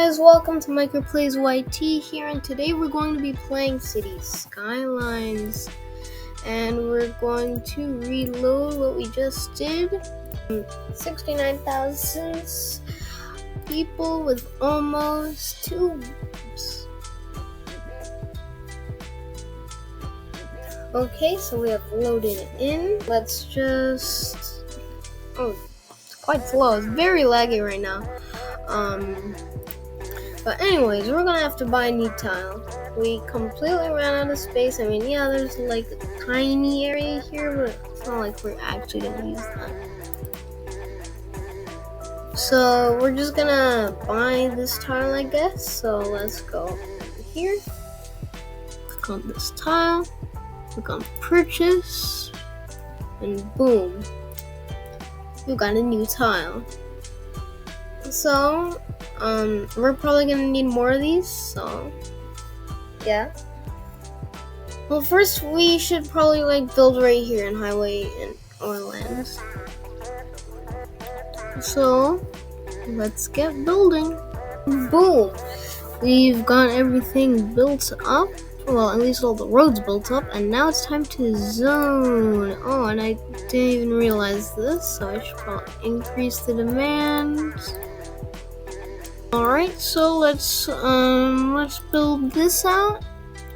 guys, welcome to Microplays YT here, and today we're going to be playing Cities Skylines, and we're going to reload what we just did. 69,000 people with almost 2 weeks. Okay, so we have loaded it in. Let's just... Oh, it's quite slow. It's very laggy right now. But anyways, we're gonna have to buy a new tile. We completely ran out of space. I mean, yeah, there's like a tiny area here, but it's not like we're actually gonna use that. So we're just gonna buy this tile, I guess. So let's go over here. Click on this tile. Click on purchase. And boom. We got a new tile. So, we're probably gonna need more of these, so yeah. Well, first we should probably build right here in Highway and Orlands. So, let's get building. Boom! We've got everything built up. Well, at least all the roads built up, and now it's time to zone. Oh, and I didn't even realize this, so I should probably increase the demand. Alright, so let's build this out.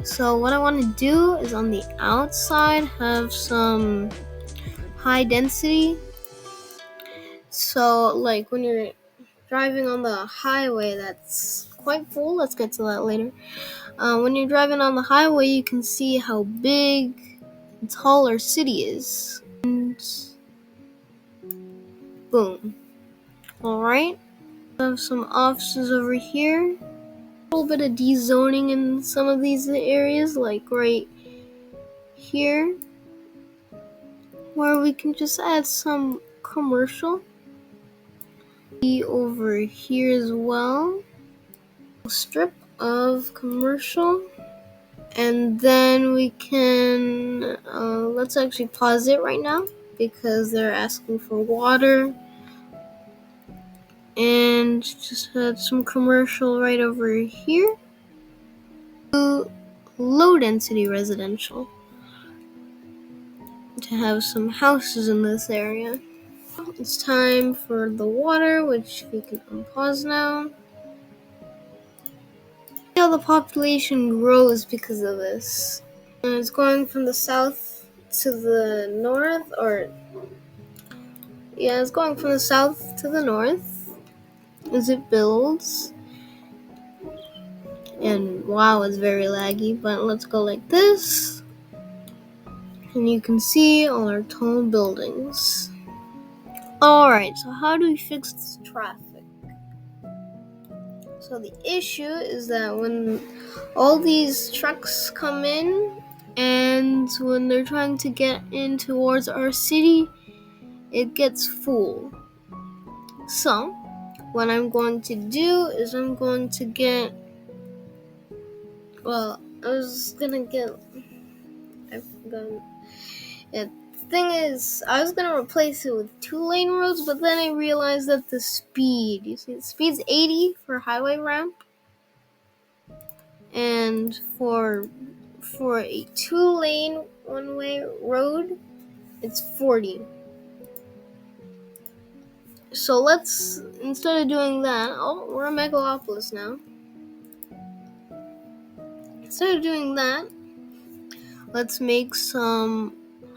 So what I want to do is on the outside have some high density. So when you're driving on the highway that's quite full, let's get to that later. When you're driving on the highway, you can see how big and tall our city is. And boom. Alright. Have some offices over here. A little bit of dezoning in some of these areas, like right here, where we can just add some commercial. Over here as well, a strip of commercial, and then we can let's actually pause it right now because they're asking for water. And just had some commercial right over here. Low density residential to have some houses in this area. It's time for the water, which we can unpause now. See how the population grows because of this. And it's going from the south to the north, it's going from the south to the north as it builds. And wow, it's very laggy, but let's go like this. And you can see all our tall buildings. Alright, so how do we fix this traffic? So the issue is that when all these trucks come in and when they're trying to get in towards our city, it gets full. So what I'm going to do is I was gonna replace it with 2-lane roads, but then I realized that the speed's 80 for highway ramp, and for a 2-lane one-way road, it's 40. So let's, instead of doing that, we're a megalopolis now. Instead of doing that, let's make some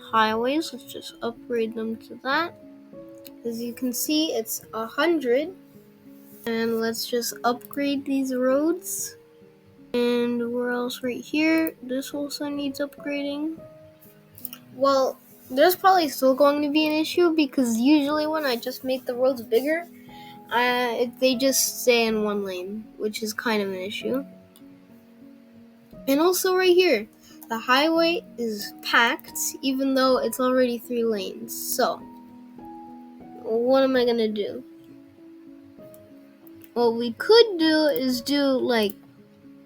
highways. Let's just upgrade them to that. As you can see, it's 100. And let's just upgrade these roads. And where else? Right here. This also needs upgrading. Well, there's probably still going to be an issue because usually when I just make the roads bigger, they just stay in 1 lane, which is kind of an issue. And also right here, the highway is packed even though it's already 3 lanes. So, what am I gonna do? What we could do is do a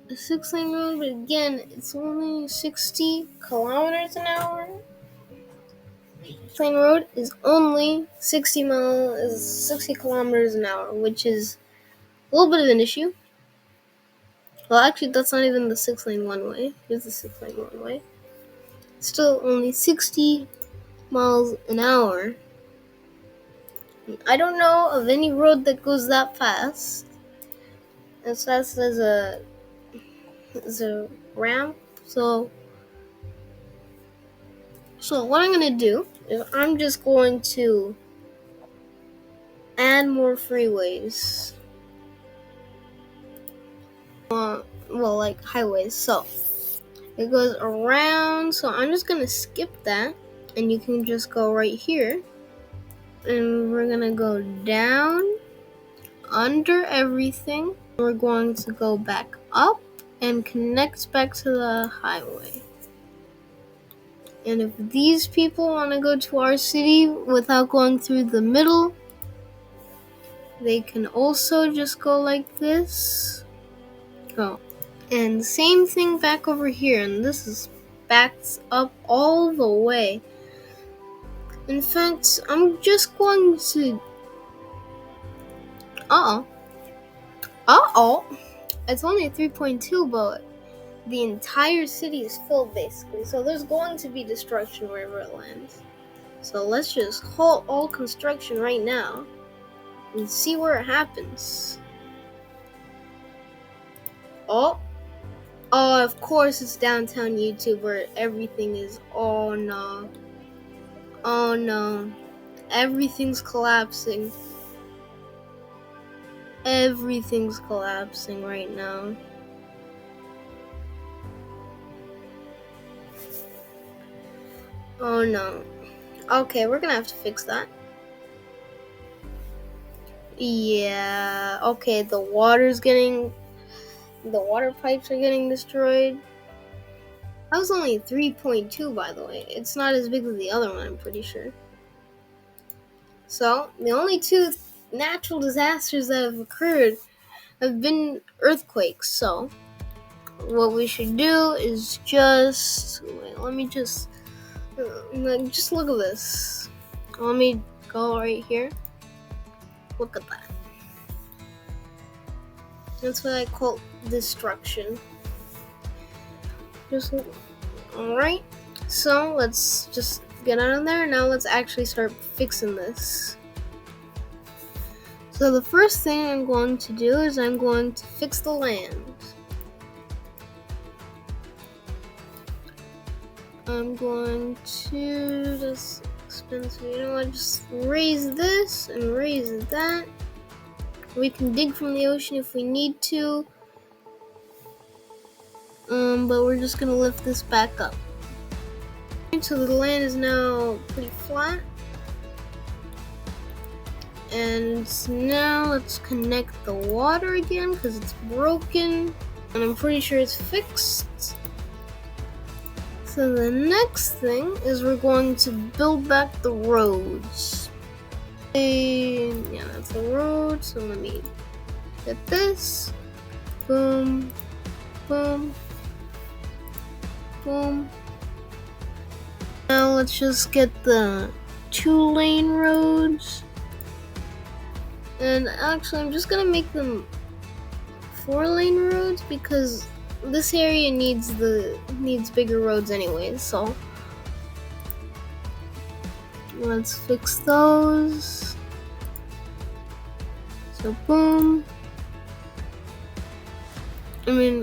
6-lane road, but again, it's only 60 kilometers an hour. 6-lane road is only 60 kilometers an hour, which is a little bit of an issue. Well, actually, that's not even the 6-lane one-way. Here's the 6-lane one-way. Still only 60 miles an hour. I don't know of any road that goes that fast. As fast as a ramp. So what I'm gonna do is I'm just going to add more freeways. Well, like highways. So it goes around. So I'm just gonna skip that, and you can just go right here, and we're gonna go down under everything. We're going to go back up and connect back to the highway. And if these people want to go to our city without going through the middle, they can also just go like this. Go. And same thing back over here. And this is backed up all the way. In fact, I'm just going to... It's only 3.2, but the entire city is filled basically. So there's going to be destruction wherever it lands. So let's just halt all construction right now and see where it happens. Oh, of course it's downtown YouTube where everything is, oh no, everything's collapsing. Everything's collapsing right now. Oh no. Okay, we're gonna have to fix that. Yeah, okay, the water pipes are getting destroyed. That was only 3.2, by the way. It's not as big as the other one, I'm pretty sure. So, the only two natural disasters that have occurred have been earthquakes. So, what we should do is just look at this. Let me go right here. Look at that. That's what I call destruction. Alright, so let's just get out of there. Now let's actually start fixing this. So the first thing I'm going to do is I'm going to fix the land. I'm going to just just raise this and raise that. We can dig from the ocean if we need to. But we're just gonna lift this back up. So the land is now pretty flat. And now let's connect the water again because it's broken. And I'm pretty sure it's fixed. So the next thing is we're going to build back the roads. And yeah, that's the road. So let me get this. Boom, boom, boom. Now let's just get the 2-lane roads. And actually, I'm just gonna make them 4-lane roads because this area needs bigger roads anyway. So let's fix those. So boom. Let me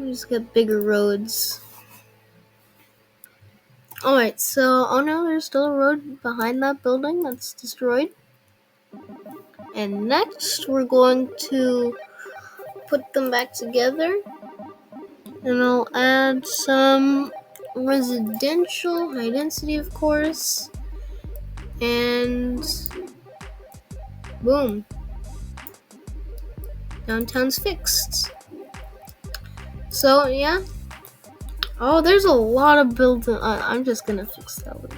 just get bigger roads. Alright, so, oh no, there's still a road behind that building that's destroyed. And next, we're going to put them back together. And I'll add some residential, high density, of course. And boom. Downtown's fixed. So, yeah. Oh, there's a lot of building. I'm just gonna fix that one.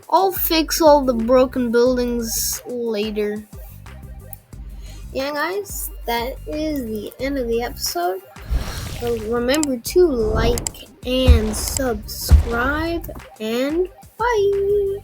I'll fix all the broken buildings later. Yeah, guys, that is the end of the episode. So remember to like and subscribe, and bye.